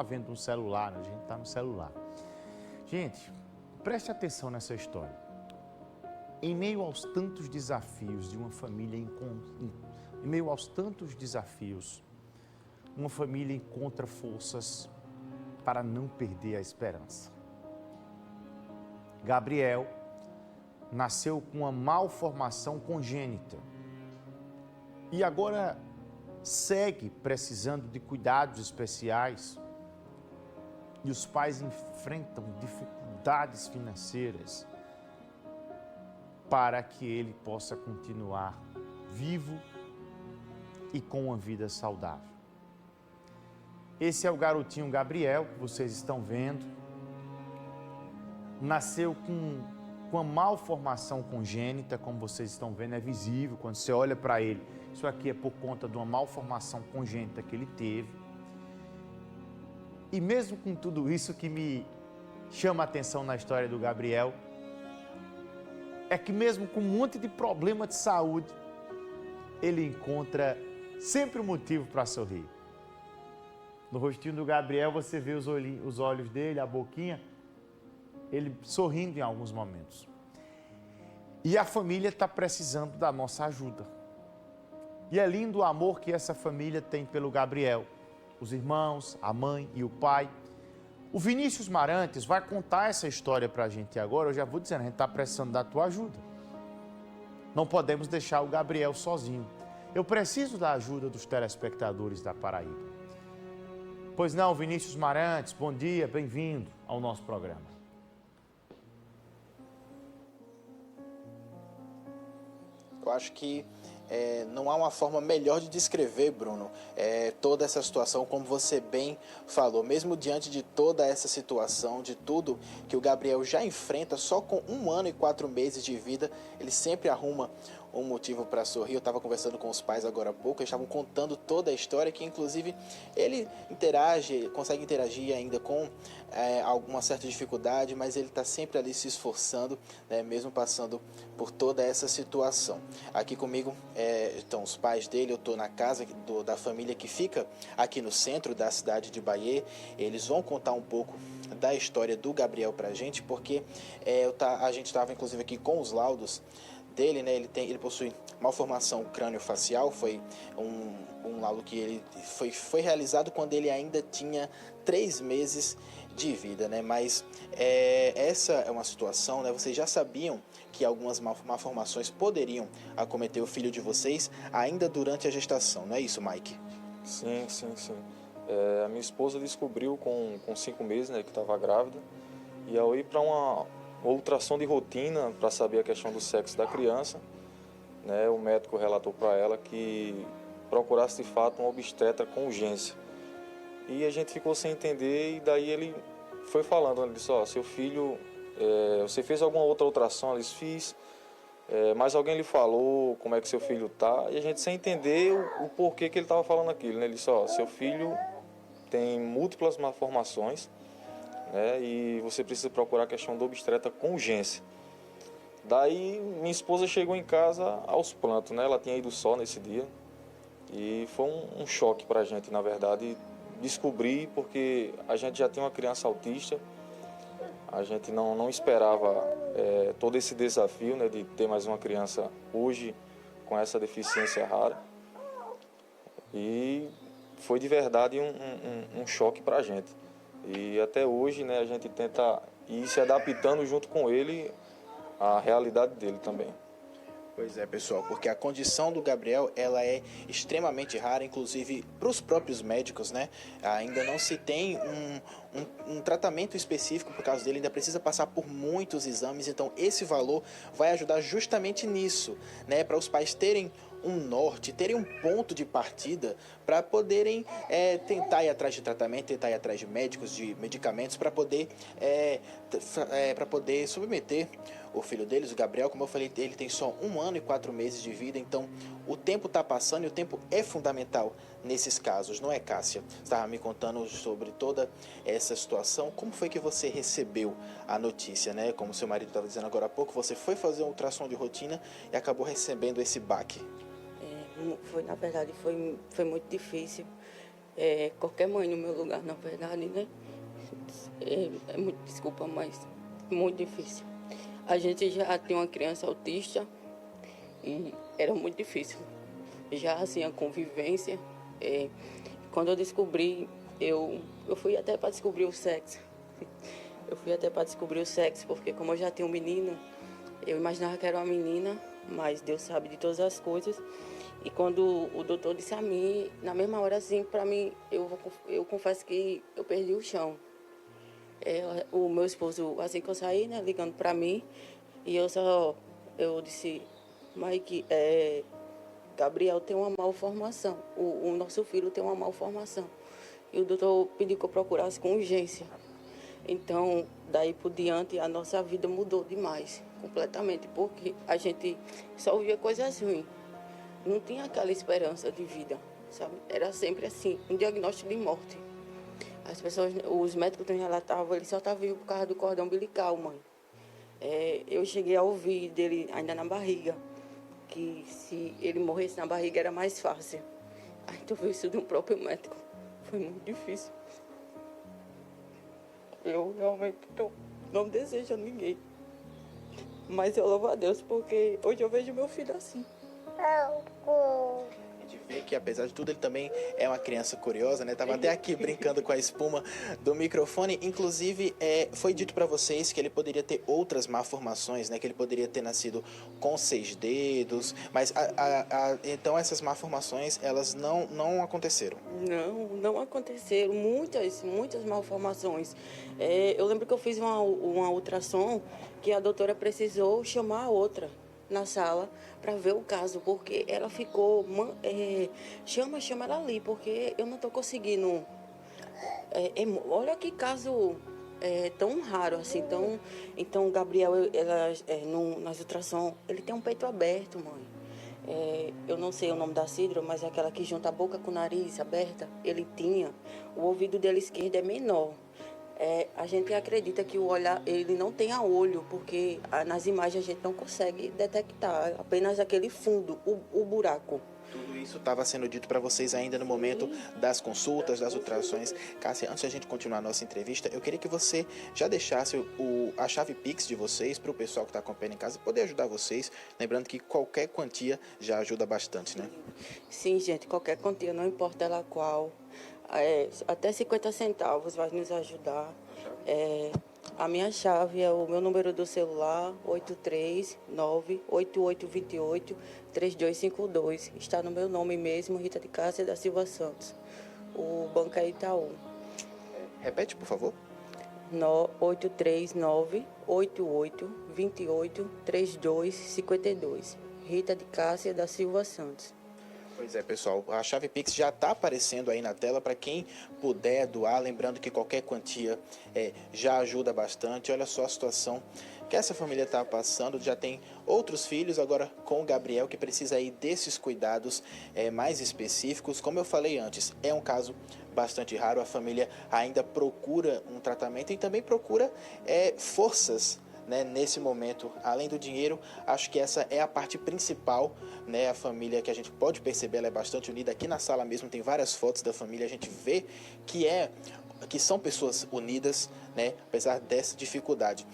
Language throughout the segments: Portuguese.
vendo um celular, né? A gente está no celular. Gente, preste atenção nessa história. Em meio aos tantos desafios de uma família, em meio aos tantos desafios, uma família encontra forças para não perder a esperança. Gabriel nasceu com uma malformação congênita e agora segue precisando de cuidados especiais. E os pais enfrentam dificuldades financeiras para que ele possa continuar vivo e com uma vida saudável. Esse é o garotinho Gabriel que vocês estão vendo. Nasceu com uma malformação congênita, como vocês estão vendo, é visível quando você olha para ele. Isso aqui é por conta de uma malformação congênita que ele teve. E mesmo com tudo isso, que me chama a atenção na história do Gabriel é que mesmo com um monte de problema de saúde, ele encontra sempre um motivo para sorrir. No rostinho do Gabriel você vê os olhos dele, a boquinha, ele sorrindo em alguns momentos. E a família está precisando da nossa ajuda. E é lindo o amor que essa família tem pelo Gabriel. Os irmãos, a mãe e o pai. O Vinícius Marantes vai contar essa história para a gente agora. Eu já vou dizendo, a gente está precisando da tua ajuda. Não podemos deixar o Gabriel sozinho. Eu preciso da ajuda dos telespectadores da Paraíba. Pois não, Vinícius Marantes, bom dia, bem-vindo ao nosso programa. Eu acho que não há uma forma melhor de descrever, Bruno, toda essa situação, como você bem falou. Mesmo diante de toda essa situação, de tudo que o Gabriel já enfrenta, só com 1 ano e 4 meses de vida, ele sempre arruma um motivo para sorrir. Eu estava conversando com os pais agora há pouco, eles estavam contando toda a história, que inclusive ele consegue interagir ainda com alguma certa dificuldade, mas ele está sempre ali se esforçando, né, mesmo passando por toda essa situação. Aqui comigo estão os pais dele, eu estou na casa da família que fica aqui no centro da cidade de Bahia. Eles vão contar um pouco da história do Gabriel para a gente, porque a gente estava inclusive aqui com os laudos dele, né? Ele possui malformação crâniofacial, foi um laudo que ele foi realizado quando ele ainda tinha 3 meses de vida, né? Mas essa é uma situação, né? Vocês já sabiam que algumas malformações poderiam acometer o filho de vocês ainda durante a gestação, não é isso, Mike? Sim. A minha esposa descobriu com 5 meses, né, que estava grávida, e ao ir para uma ultrassom de rotina para saber a questão do sexo da criança, né, o médico relatou para ela que procurasse de fato um obstetra com urgência. E a gente ficou sem entender, e daí ele foi falando, ele disse, seu filho, você fez alguma outra ultrassom? Eles fiz, mas alguém lhe falou como é que seu filho tá? E a gente sem entender o porquê que ele estava falando aquilo, né? Ele disse, seu filho tem múltiplas malformações, né, e você precisa procurar a questão do obstetra com urgência. Daí minha esposa chegou em casa aos prantos, né? Ela tinha ido só nesse dia, e foi um choque para a gente, na verdade, descobrir, porque a gente já tinha uma criança autista, a gente não esperava todo esse desafio, né, de ter mais uma criança hoje com essa deficiência rara, e foi de verdade um choque para a gente. E até hoje, né, a gente tenta ir se adaptando junto com ele à realidade dele também. Pois é, pessoal, porque a condição do Gabriel, ela é extremamente rara, inclusive para os próprios médicos, né? Ainda não se tem um tratamento específico por causa dele, ainda precisa passar por muitos exames, então esse valor vai ajudar justamente nisso, né? Para os pais terem um norte, terem um ponto de partida para poderem tentar ir atrás de tratamento, tentar ir atrás de médicos, de medicamentos, para poder submeter o filho deles, o Gabriel. Como eu falei, ele tem só 1 ano e 4 meses de vida, então o tempo está passando e o tempo é fundamental nesses casos, não é, Cássia? Você estava me contando sobre toda essa situação. Como foi que você recebeu a notícia, né? Como seu marido estava dizendo agora há pouco, você foi fazer um ultrassom de rotina e acabou recebendo esse baque. Na verdade, foi muito difícil. Qualquer mãe no meu lugar, na verdade, né? Muito, desculpa, mas muito difícil. A gente já tem uma criança autista e era muito difícil. Já assim, a convivência. Quando eu descobri, eu fui até para descobrir o sexo. Eu fui até para descobrir o sexo, porque como eu já tenho um menino, eu imaginava que era uma menina, mas Deus sabe de todas as coisas. E quando o doutor disse a mim, na mesma hora, assim, para mim, eu confesso que eu perdi o chão. O meu esposo, assim que eu saí, né, ligando para mim, e eu disse, Mike, Gabriel tem uma malformação, o nosso filho tem uma malformação. E o doutor pediu que eu procurasse com urgência. Então, daí por diante, a nossa vida mudou demais, completamente, porque a gente só via coisas ruins. Não tinha aquela esperança de vida, sabe? Era sempre assim, um diagnóstico de morte. As pessoas, os médicos nos relatavam, ele só estava vivo por causa do cordão umbilical, mãe. Eu cheguei a ouvir dele ainda na barriga, que se ele morresse na barriga era mais fácil. Aí tu viu isso de um próprio médico. Foi muito difícil. Eu realmente não desejo a ninguém. Mas eu louvo a Deus porque hoje eu vejo meu filho assim. A gente vê que, apesar de tudo, ele também é uma criança curiosa, né? Tava até aqui brincando com a espuma do microfone. Inclusive, foi dito para vocês que ele poderia ter outras malformações, né? Que ele poderia ter nascido com 6 dedos. Mas, então, essas malformações, elas não aconteceram. Não aconteceram. Muitas malformações. Eu lembro que eu fiz uma ultrassom que a doutora precisou chamar a outra na sala para ver o caso, porque ela ficou, chama ela ali, porque eu não estou conseguindo. Olha que caso tão raro assim. Então o Gabriel, nas ultrassom, ele tem um peito aberto, mãe. Eu não sei o nome da síndrome, mas é aquela que junta a boca com o nariz aberta. Ele tinha. O ouvido dele esquerdo é menor. A gente acredita que o olhar, ele não tem olho, porque nas imagens a gente não consegue detectar, apenas aquele fundo, o buraco. Tudo isso estava sendo dito para vocês ainda no momento das consultas, das ultrações. Cássia, antes de a gente continuar a nossa entrevista, eu queria que você já deixasse a chave Pix de vocês para o pessoal que está acompanhando em casa poder ajudar vocês. Lembrando que qualquer quantia já ajuda bastante, né? Sim, gente, qualquer quantia, não importa ela qual. Até 50 centavos vai nos ajudar. A minha chave é o meu número do celular, 839-8828-3252. Está no meu nome mesmo, Rita de Cássia da Silva Santos. O banco é Itaú. Repete, por favor. 839-8828-3252. Rita de Cássia da Silva Santos. Pois é, pessoal, a chave Pix já está aparecendo aí na tela para quem puder doar, lembrando que qualquer quantia já ajuda bastante. Olha só a situação que essa família está passando, já tem outros filhos, agora com o Gabriel, que precisa aí desses cuidados mais específicos. Como eu falei antes, é um caso bastante raro, a família ainda procura um tratamento e também procura forças, né, nesse momento. Além do dinheiro, acho que essa é a parte principal, né? A família, que a gente pode perceber, ela é bastante unida. Aqui na sala mesmo tem várias fotos da família, a gente vê que são pessoas unidas, né, apesar dessa dificuldade.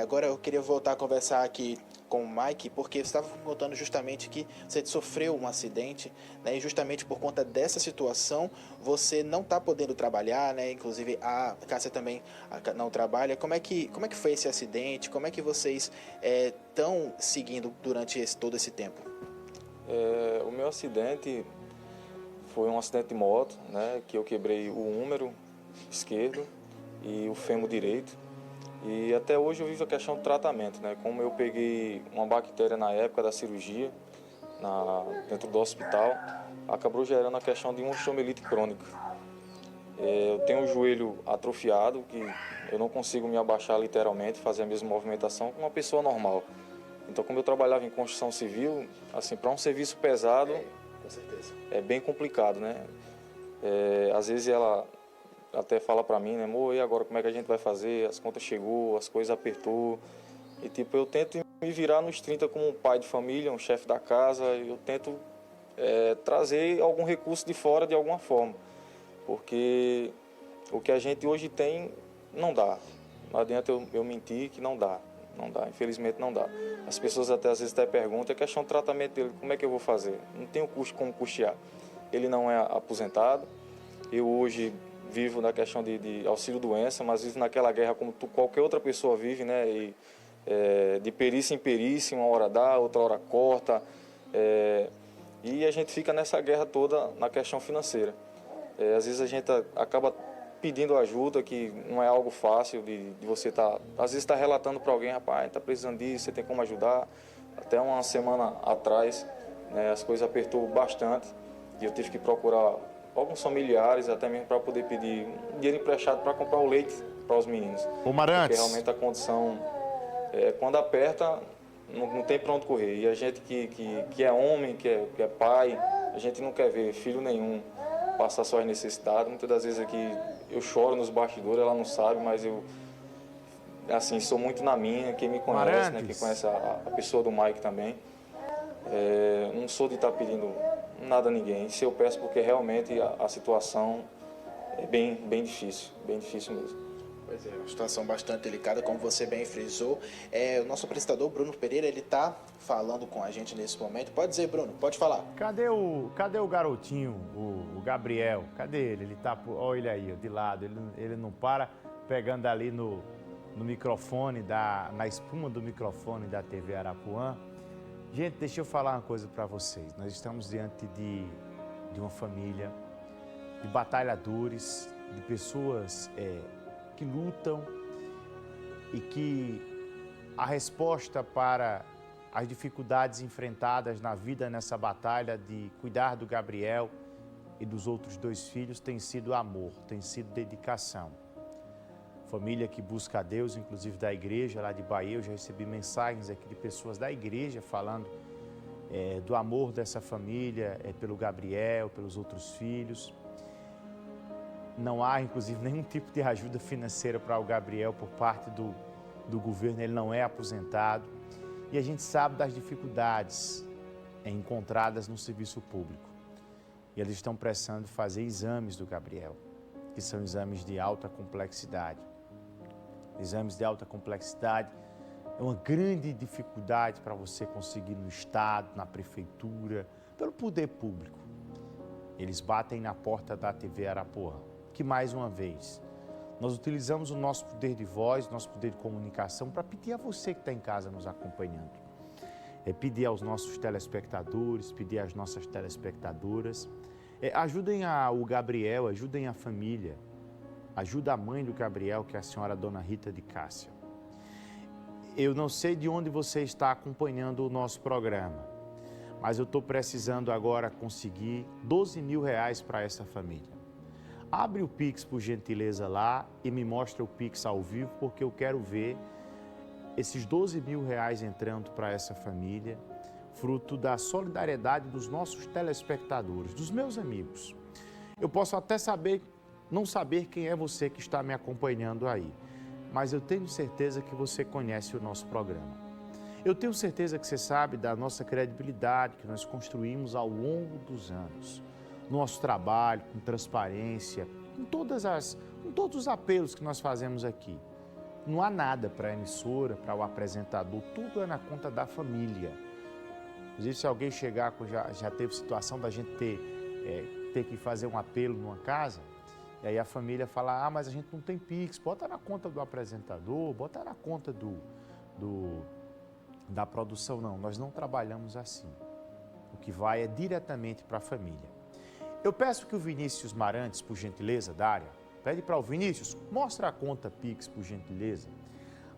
Agora eu queria voltar a conversar aqui com o Mike, porque você estava contando justamente que você sofreu um acidente, né, e justamente por conta dessa situação você não está podendo trabalhar, né, inclusive a Cássia também não trabalha. Como é que foi esse acidente? Como é que vocês estão seguindo durante todo esse tempo? O meu acidente foi um acidente de moto, né, que eu quebrei o húmero esquerdo e o fêmur direito. E até hoje eu vivo a questão do tratamento, né? Como eu peguei uma bactéria na época da cirurgia, dentro do hospital, acabou gerando a questão de uma osteomielite crônica. Eu tenho o joelho atrofiado, que eu não consigo me abaixar literalmente, fazer a mesma movimentação que uma pessoa normal. Então, como eu trabalhava em construção civil, assim, para um serviço pesado, com certeza, é bem complicado, né? Às vezes ela até fala pra mim, né, amor, e agora como é que a gente vai fazer? As contas chegou, as coisas apertou. E tipo, eu tento me virar nos 30 como um pai de família, um chefe da casa. Eu tento trazer algum recurso de fora de alguma forma. porque o que a gente hoje tem não dá. Não adianta eu mentir que não dá, infelizmente não dá. As pessoas até às vezes perguntam, a questão do tratamento dele, como é que eu vou fazer? Não tenho custo como custear. Ele não é aposentado, eu hoje vivo na questão de auxílio-doença, mas vivo naquela guerra como qualquer outra pessoa vive, né? E, de perícia em perícia, uma hora dá, outra hora corta, e a gente fica nessa guerra toda na questão financeira. Às vezes a gente acaba pedindo ajuda, que não é algo fácil de você às vezes está relatando para alguém, rapaz, está precisando disso, você tem como ajudar. Até uma semana atrás, né, as coisas apertou bastante e eu tive que procurar alguns familiares, até mesmo para poder pedir um dinheiro emprestado para comprar o leite para os meninos. Ô Marantes. Porque realmente a condição, quando aperta, não tem para onde correr. E a gente que é homem, que é pai, a gente não quer ver filho nenhum passar suas necessidades. Muitas das vezes aqui eu choro nos bastidores, ela não sabe, mas eu assim, sou muito na minha. Quem me conhece, né, quem conhece a pessoa do Mike também, não sou de estar pedindo nada a ninguém. Se eu peço porque realmente a situação é bem difícil mesmo. Pois é, uma situação bastante delicada, como você bem frisou. O nosso apresentador, Bruno Pereira, ele está falando com a gente nesse momento. Pode dizer, Bruno, pode falar. Cadê o garotinho, o Gabriel? Cadê ele? Ele tá, olha ele aí, de lado. Ele não para, pegando ali no microfone, na espuma do microfone da TV Arapuã. Gente, deixa eu falar uma coisa para vocês. Nós estamos diante de uma família, de batalhadores, de pessoas que lutam e que a resposta para as dificuldades enfrentadas na vida nessa batalha de cuidar do Gabriel e dos outros 2 filhos tem sido amor, tem sido dedicação. Família que busca a Deus, inclusive da igreja lá de Bahia. Eu já recebi mensagens aqui de pessoas da igreja falando do amor dessa família pelo Gabriel, pelos outros filhos. Não há, inclusive, nenhum tipo de ajuda financeira para o Gabriel por parte do governo. Ele não é aposentado. E a gente sabe das dificuldades encontradas no serviço público. E eles estão precisando fazer exames do Gabriel, que são exames de alta complexidade. Exames de alta complexidade é uma grande dificuldade para você conseguir no Estado, na Prefeitura, pelo poder público. Eles batem na porta da TV Arapuã, que mais uma vez, nós utilizamos o nosso poder de voz, nosso poder de comunicação para pedir a você que está em casa nos acompanhando. Pedir aos nossos telespectadores, pedir às nossas telespectadoras, ajudem o Gabriel, ajudem a família, ajuda a mãe do Gabriel, que é a senhora Dona Rita de Cássia. Eu não sei de onde você está acompanhando o nosso programa, mas eu estou precisando agora conseguir 12 mil reais para essa família. Abre o Pix, por gentileza, lá e me mostra o Pix ao vivo, porque eu quero ver esses 12 mil reais entrando para essa família, fruto da solidariedade dos nossos telespectadores, dos meus amigos. Eu posso até não saber quem é você que está me acompanhando aí, mas eu tenho certeza que você conhece o nosso programa. Eu tenho certeza que você sabe da nossa credibilidade que nós construímos ao longo dos anos. Nosso trabalho, com transparência, com todos os apelos que nós fazemos aqui. Não há nada para a emissora, para o apresentador, tudo é na conta da família. Inclusive, se alguém chegar, já teve situação da gente ter que fazer um apelo numa casa, e aí a família fala, mas a gente não tem Pix, bota na conta do apresentador, bota na conta da produção. Não, nós não trabalhamos assim. O que vai é diretamente para a família. Eu peço que o Vinícius Marantes, por gentileza, Dária, pede para o Vinícius, mostra a conta Pix, por gentileza,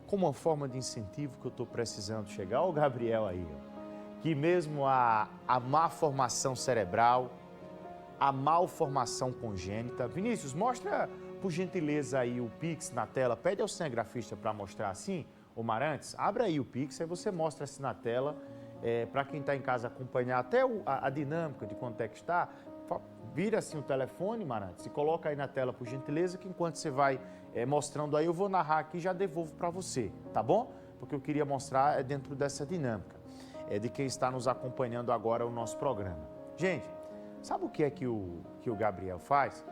como uma forma de incentivo que eu estou precisando chegar. Olha o Gabriel aí, ó, que mesmo a má formação cerebral, a malformação congênita. Vinícius, mostra, por gentileza, aí o Pix na tela. Pede ao cinegrafista para mostrar assim, ô Marantes, abre aí o Pix, aí você mostra assim na tela, para quem está em casa acompanhar até a dinâmica de quanto é que está. Vira assim o telefone, Marantes, e coloca aí na tela, por gentileza, que enquanto você vai mostrando aí, eu vou narrar aqui e já devolvo para você, tá bom? Porque eu queria mostrar dentro dessa dinâmica, de quem está nos acompanhando agora o nosso programa. Gente, sabe o que é que o Gabriel faz?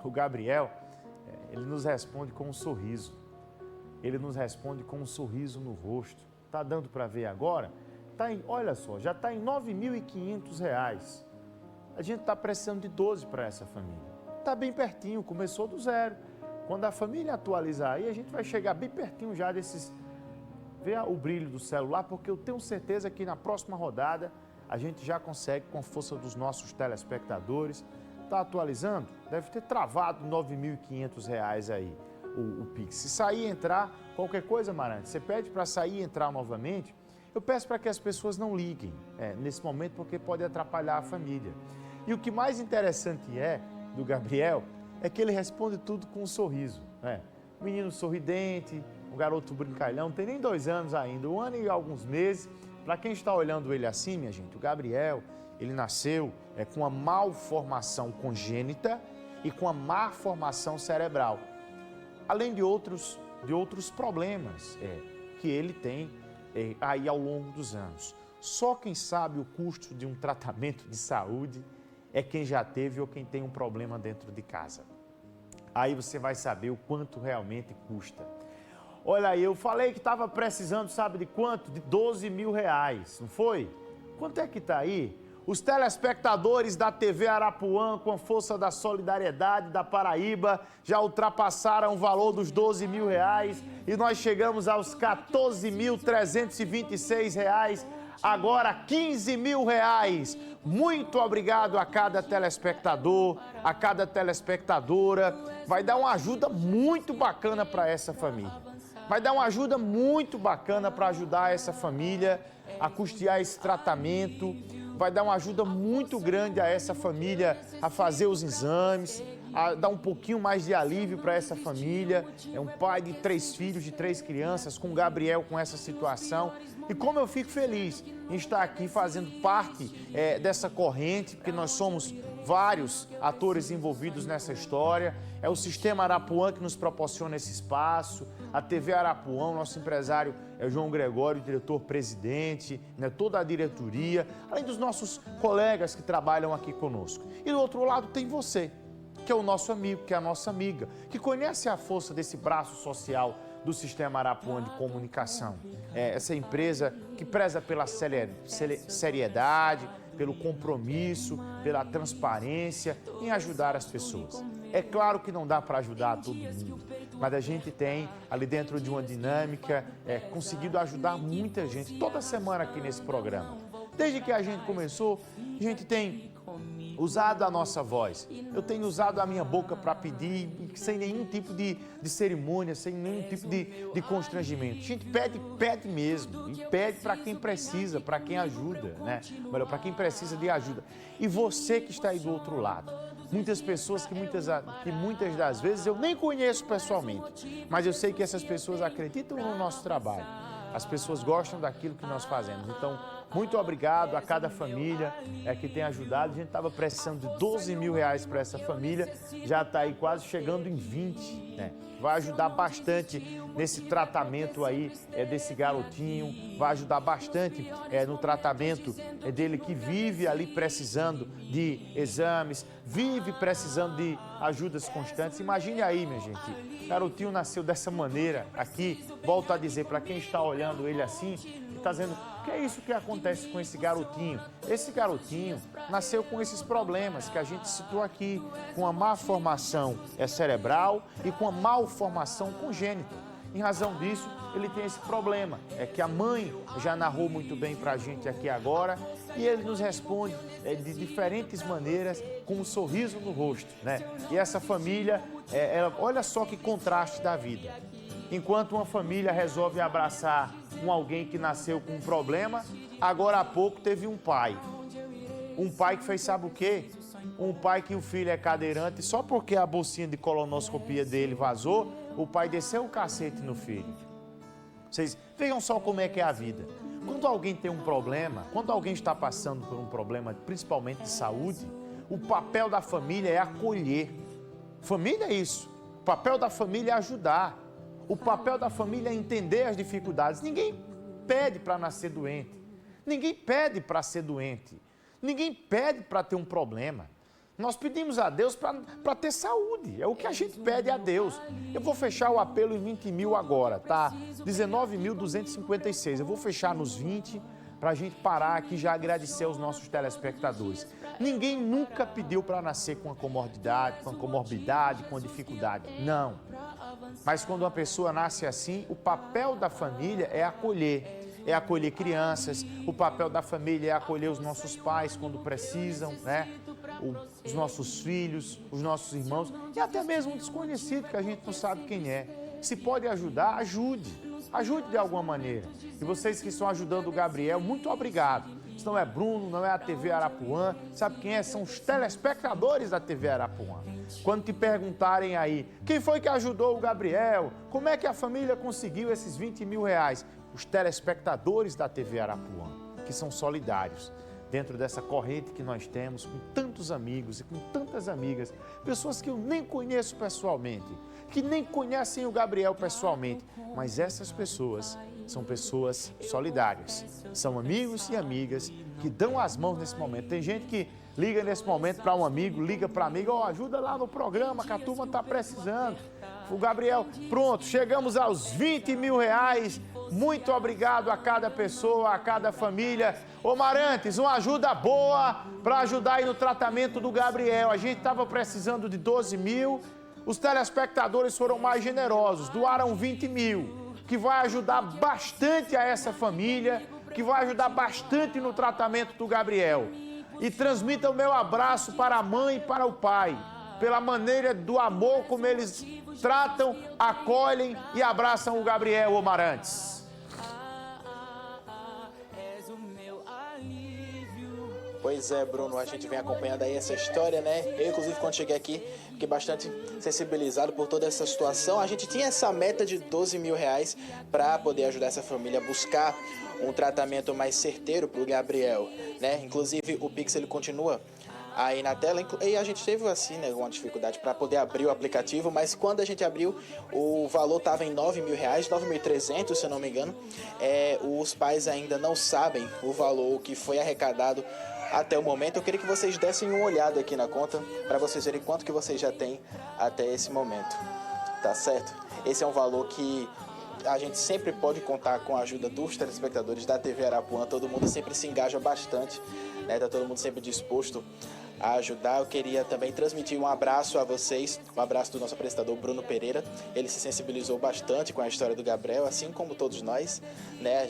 O Gabriel, ele nos responde com um sorriso. Ele nos responde com um sorriso no rosto. Tá dando para ver agora? Olha só, já está em R$ 9.500. A gente está precisando de 12 para essa família. Está bem pertinho, começou do zero. Quando a família atualizar aí, a gente vai chegar bem pertinho já desses... Ver o brilho do celular, porque eu tenho certeza que na próxima rodada a gente já consegue, com a força dos nossos telespectadores, está atualizando, deve ter travado R$ 9.500 aí o Pix. Se sair e entrar, qualquer coisa, Marante, você pede para sair e entrar novamente, eu peço para que as pessoas não liguem nesse momento, porque pode atrapalhar a família. E o que mais interessante do Gabriel, é que ele responde tudo com um sorriso. Um menino sorridente, um garoto brincalhão, não tem nem 2 anos ainda, 1 ano e alguns meses. Para quem está olhando ele assim, minha gente, o Gabriel, ele nasceu com uma malformação congênita e com uma má formação cerebral. Além de outros problemas que ele tem aí ao longo dos anos. Só quem sabe o custo de um tratamento de saúde é quem já teve ou quem tem um problema dentro de casa. Aí você vai saber o quanto realmente custa. Olha aí, eu falei que estava precisando, sabe de quanto? De R$12.000, não foi? Quanto é que está aí? Os telespectadores da TV Arapuã, com a força da solidariedade da Paraíba, já ultrapassaram o valor dos R$12.000 e nós chegamos aos R$14.326, agora R$15.000. Muito obrigado a cada telespectador, a cada telespectadora. Vai dar uma ajuda muito bacana para essa família. Vai dar uma ajuda muito bacana para ajudar essa família a custear esse tratamento. Vai dar uma ajuda muito grande a essa família a fazer os exames, a dar um pouquinho mais de alívio para essa família. É um pai de 3 filhos, de 3 crianças, com o Gabriel com essa situação. E como eu fico feliz em estar aqui fazendo parte dessa corrente, porque nós somos vários atores envolvidos nessa história. É o Sistema Arapuã que nos proporciona esse espaço, a TV Arapuã, o nosso empresário João Gregório, diretor-presidente, toda a diretoria, além dos nossos colegas que trabalham aqui conosco. E do outro lado tem você, que é o nosso amigo, que é a nossa amiga, que conhece a força desse braço social do Sistema Arapuã de Comunicação. Essa empresa que preza pela seriedade, pelo compromisso, pela transparência em ajudar as pessoas. É claro que não dá para ajudar todo mundo, mas a gente tem ali dentro de uma dinâmica conseguido ajudar muita gente toda semana aqui nesse programa. Desde que a gente começou, a gente tem usado a nossa voz. Eu tenho usado a minha boca para pedir sem nenhum tipo de cerimônia, sem nenhum tipo de constrangimento. A gente pede mesmo, e pede para quem precisa, para quem ajuda, para quem precisa de ajuda. E você que está aí do outro lado. Muitas pessoas que muitas das vezes eu nem conheço pessoalmente, mas eu sei que essas pessoas acreditam no nosso trabalho. As pessoas gostam daquilo que nós fazemos. Então, muito obrigado a cada família que tem ajudado. A gente estava precisando de R$12.000 para essa família, já está aí quase chegando em 20, Vai ajudar bastante nesse tratamento aí desse garotinho, vai ajudar bastante no tratamento dele que vive ali precisando de exames, vive precisando de ajudas constantes. Imagine aí, minha gente, o garotinho nasceu dessa maneira aqui, volto a dizer, para quem está olhando ele assim, está dizendo, o que é isso que acontece com esse garotinho? Esse garotinho nasceu com esses problemas que a gente citou aqui, com a má formação cerebral e com a malformação congênita. Em razão disso, ele tem esse problema, que a mãe já narrou muito bem para a gente aqui agora, e ele nos responde de diferentes maneiras, com um sorriso no rosto, E essa família, olha só que contraste da vida. Enquanto uma família resolve abraçar alguém que nasceu com um problema, agora há pouco teve um pai. Um pai que fez sabe o quê? Um pai que o filho é cadeirante, só porque a bolsinha de colonoscopia dele vazou, o pai desceu o cacete no filho. Vocês vejam só como é que é a vida. Quando alguém tem um problema, quando alguém está passando por um problema, principalmente de saúde, o papel da família é acolher. Família é isso. O papel da família é ajudar. O papel da família é entender as dificuldades. Ninguém pede para nascer doente. Ninguém pede para ser doente. Ninguém pede para ter um problema. Nós pedimos a Deus para ter saúde, é o que a gente pede a Deus. Eu vou fechar o apelo em 20 mil agora, tá? 19.256, eu vou fechar nos 20 para a gente parar aqui e já agradecer aos nossos telespectadores. Ninguém nunca pediu para nascer com uma comorbidade, com dificuldade, não. Mas quando uma pessoa nasce assim, o papel da família é acolher crianças, o papel da família é acolher os nossos pais quando precisam, né? Os nossos filhos, os nossos irmãos e até mesmo um desconhecido que a gente não sabe quem é. Se pode ajudar, ajude de alguma maneira. E vocês que estão ajudando o Gabriel, muito obrigado. Isso não é Bruno, não é a TV Arapuã, sabe quem é? São os telespectadores da TV Arapuã. Quando te perguntarem aí, quem foi que ajudou o Gabriel? Como é que a família conseguiu esses 20 mil reais? Os telespectadores da TV Arapuã, que são solidários dentro dessa corrente que nós temos com tantos amigos e com tantas amigas, pessoas que eu nem conheço pessoalmente, que nem conhecem o Gabriel pessoalmente, mas essas pessoas são pessoas solidárias, são amigos e amigas que dão as mãos nesse momento. Tem gente que liga nesse momento para um amigo, liga para amigo, ajuda lá no programa que a turma está precisando. O Gabriel, pronto, chegamos aos 20 mil reais. Muito obrigado a cada pessoa, a cada família. Ô Marantes, uma ajuda boa para ajudar aí no tratamento do Gabriel. A gente estava precisando de 12 mil, os telespectadores foram mais generosos, doaram 20 mil, que vai ajudar bastante a essa família, que vai ajudar bastante no tratamento do Gabriel. E transmita o meu abraço para a mãe e para o pai, pela maneira do amor como eles tratam, acolhem e abraçam o Gabriel, ô Marantes. Pois é, Bruno, a gente vem acompanhando aí essa história, né? Eu, inclusive, quando cheguei aqui, fiquei bastante sensibilizado por toda essa situação. A gente tinha essa meta de 12 mil reais para poder ajudar essa família a buscar um tratamento mais certeiro para o Gabriel, né? Inclusive, o Pix, ele continua aí na tela, e a gente teve assim, né, uma dificuldade para poder abrir o aplicativo, mas quando a gente abriu, o valor estava em 9 mil reais, 9.300, se eu não me engano. Os pais ainda não sabem o valor que foi arrecadado até o momento. Eu queria que vocês dessem uma olhada aqui na conta, para vocês verem quanto que vocês já têm até esse momento, tá certo? Esse é um valor que a gente sempre pode contar com a ajuda dos telespectadores da TV Arapuã. Todo mundo sempre se engaja bastante, né? Tá todo mundo sempre disposto a ajudar. Eu queria também transmitir um abraço a vocês, um abraço do nosso apresentador Bruno Pereira. Ele se sensibilizou bastante com a história do Gabriel, assim como todos nós, né?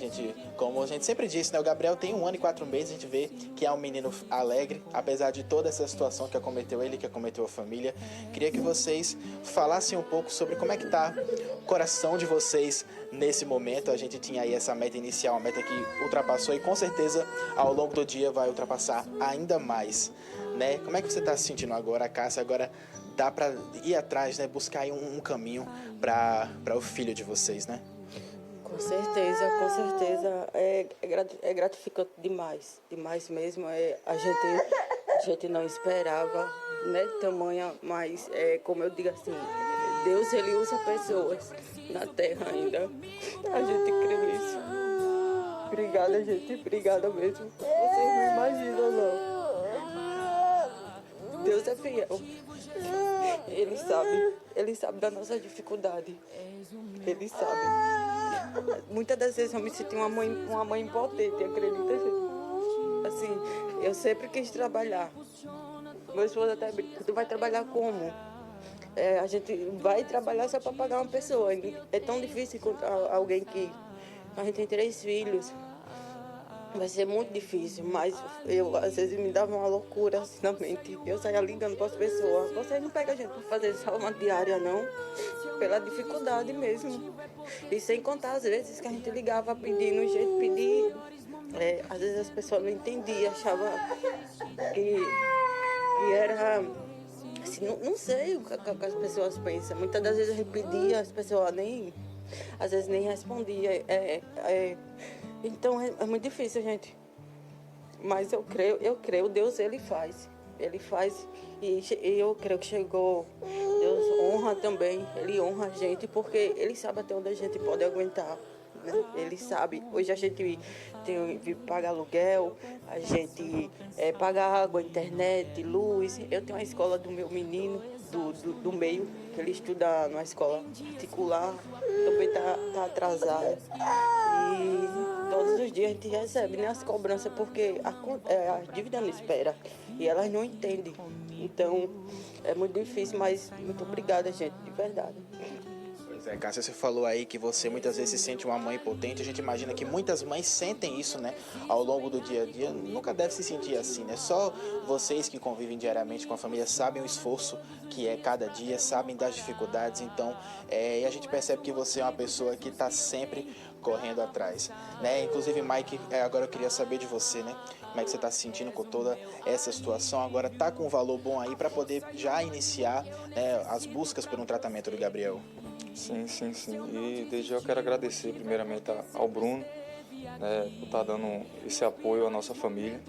Como a gente sempre disse, né? O Gabriel tem 1 ano e 4 meses, a gente vê que é um menino alegre, apesar de toda essa situação que acometeu ele, que acometeu a família. Queria que vocês falassem um pouco sobre como é que tá o coração de vocês nesse momento. A gente tinha aí essa meta inicial, uma meta que ultrapassou e com certeza ao longo do dia vai ultrapassar ainda mais, né? Como é que você está se sentindo agora, Cássia? Agora dá para ir atrás, né? Buscar aí um caminho para o filho de vocês, né? Com certeza. É gratificante demais mesmo. A gente não esperava, né, tamanha, mas como eu digo assim, Deus, ele usa pessoas na terra ainda. A gente crê nisso. Obrigada, gente. Obrigada mesmo. Vocês não imaginam, não. Deus é fiel. Ele sabe da nossa dificuldade. Ele sabe. Muitas das vezes eu me senti uma mãe impotente, acredita, gente? Assim, eu sempre quis trabalhar. Meu esposo até brinca, tu vai trabalhar como? A gente vai trabalhar só para pagar uma pessoa. É tão difícil encontrar alguém que... A gente tem 3 filhos. Vai ser muito difícil, mas às vezes me dava uma loucura assim na mente. Eu saía ligando para as pessoas. Vocês não pegam a gente para fazer só uma diária, não? Pela dificuldade mesmo. E sem contar as vezes que a gente ligava pedindo um jeito de pedir. Às vezes as pessoas não entendiam, achavam que era... Assim, não sei o que as pessoas pensam. Muitas das vezes a gente pedia, as pessoas às vezes nem respondiam. Então é muito difícil, gente. Mas eu creio, Deus, ele faz. Ele faz e eu creio que chegou. Deus honra também, ele honra a gente, porque ele sabe até onde a gente pode aguentar, né? Ele sabe. Hoje a gente paga aluguel, a gente paga água, internet, luz. Eu tenho a escola do meu menino, do meio, que ele estuda numa escola particular, também tá atrasado. E todos os dias a gente recebe, né, as cobranças, porque a dívida não espera e elas não entendem. Então, é muito difícil, mas muito obrigada, gente, de verdade. Pois é, Cássia, você falou aí que você muitas vezes se sente uma mãe potente. A gente imagina que muitas mães sentem isso, né, ao longo do dia a dia. Nunca deve se sentir assim, né? Só vocês que convivem diariamente com a família sabem o esforço que é cada dia, sabem das dificuldades. Então, e a gente percebe que você é uma pessoa que está sempre correndo atrás, né? Inclusive, Mike, agora eu queria saber de você, né? Como é que você está se sentindo com toda essa situação? Agora tá com um valor bom aí para poder já iniciar, né, as buscas por um tratamento do Gabriel? Sim. E desde já eu quero agradecer primeiramente ao Bruno, né, por estar dando esse apoio à nossa família.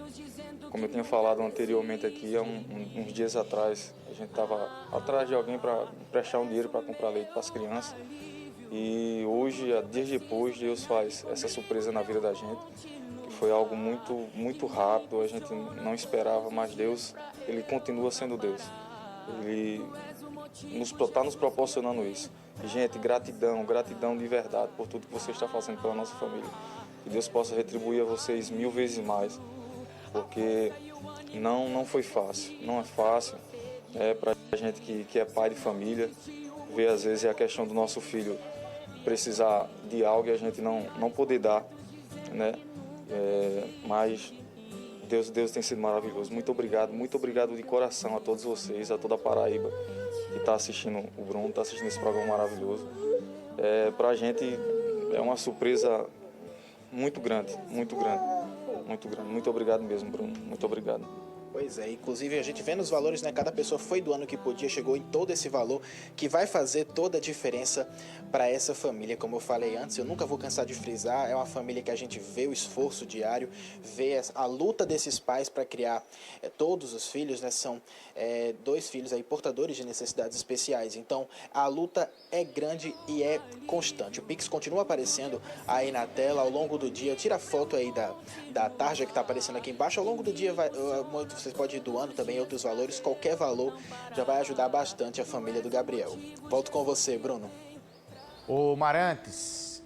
Como eu tinha falado anteriormente aqui, há uns dias atrás, a gente estava atrás de alguém para prestar um dinheiro para comprar leite para as crianças. E hoje, dias depois, Deus faz essa surpresa na vida da gente, que foi algo muito rápido, a gente não esperava, mas Deus, Ele continua sendo Deus. Ele está nos proporcionando isso. E, gente, gratidão de verdade por tudo que você está fazendo pela nossa família. Que Deus possa retribuir a vocês 1000 vezes mais, porque não foi fácil, não é fácil, para a gente que é pai de família, ver às vezes a questão do nosso filho precisar de algo e a gente não poder dar, né? Mas Deus tem sido maravilhoso. Muito obrigado de coração a todos vocês, a toda a Paraíba que está assistindo o Bruno, está assistindo esse programa maravilhoso. Para a gente é uma surpresa muito grande. Muito obrigado mesmo, Bruno. Muito obrigado. Pois é, inclusive a gente vê nos valores, né? Cada pessoa foi doando o que podia, chegou em todo esse valor que vai fazer toda a diferença para essa família. Como eu falei antes, eu nunca vou cansar de frisar, é uma família que a gente vê o esforço diário, vê a luta desses pais para criar todos os filhos, né? São 2 filhos aí portadores de necessidades especiais. Então a luta é grande e é constante. O Pix continua aparecendo aí na tela ao longo do dia. Tira a foto aí da tarja que está aparecendo aqui embaixo. Ao longo do dia você pode ir doando também outros valores. Qualquer valor já vai ajudar bastante a família do Gabriel. Volto com você, Bruno. Ô Marantes,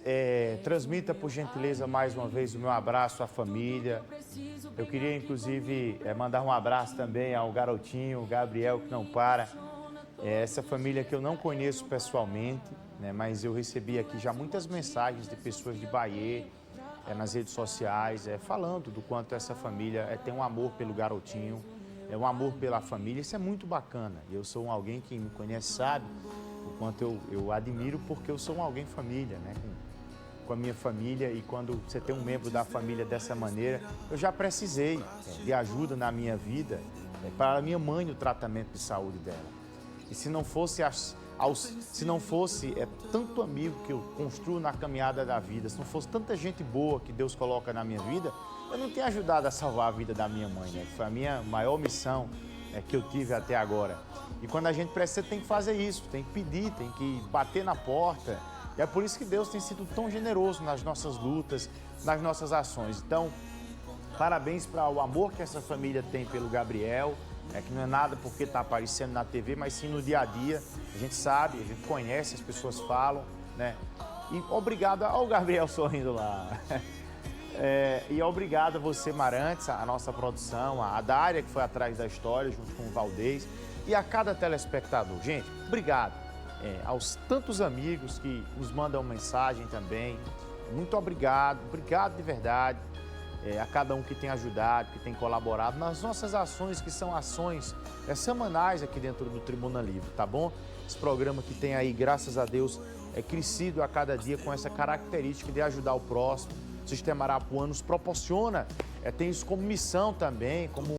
transmita por gentileza mais uma vez o meu abraço à família. Eu queria inclusive mandar um abraço também ao garotinho, o Gabriel, que não para. Essa família que eu não conheço pessoalmente, né, mas eu recebi aqui já muitas mensagens de pessoas de Bahia, nas redes sociais, falando do quanto essa família tem um amor pelo garotinho, um amor pela família. Isso é muito bacana. Eu sou alguém que me conhece, sabe o quanto eu admiro, porque eu sou alguém família, né? Com a minha família, e quando você tem um membro da família dessa maneira, eu já precisei de ajuda na minha vida para a minha mãe no tratamento de saúde dela. E se não fosse tanto amigo que eu construo na caminhada da vida, se não fosse tanta gente boa que Deus coloca na minha vida, eu não tenho ajudado a salvar a vida da minha mãe, né? Foi a minha maior missão que eu tive até agora. E quando a gente precisa, tem que fazer isso, tem que pedir, tem que bater na porta. E é por isso que Deus tem sido tão generoso nas nossas lutas, nas nossas ações. Então, parabéns para o amor que essa família tem pelo Gabriel, que não é nada porque está aparecendo na TV, mas sim no dia a dia. A gente sabe, a gente conhece, as pessoas falam, né? E obrigado ao Gabriel sorrindo lá. E obrigado a você, Marantes, a nossa produção, a Dária, que foi atrás da história, junto com o Valdez, e a cada telespectador. Gente, obrigado. Aos tantos amigos que nos mandam mensagem também. Muito obrigado de verdade. A cada um que tem ajudado, que tem colaborado nas nossas ações, que são ações semanais aqui dentro do Tribuna Livre, tá bom? Esse programa que tem aí, graças a Deus, crescido a cada dia com essa característica de ajudar o próximo. O Sistema Arapuã nos proporciona, tem isso como missão também, como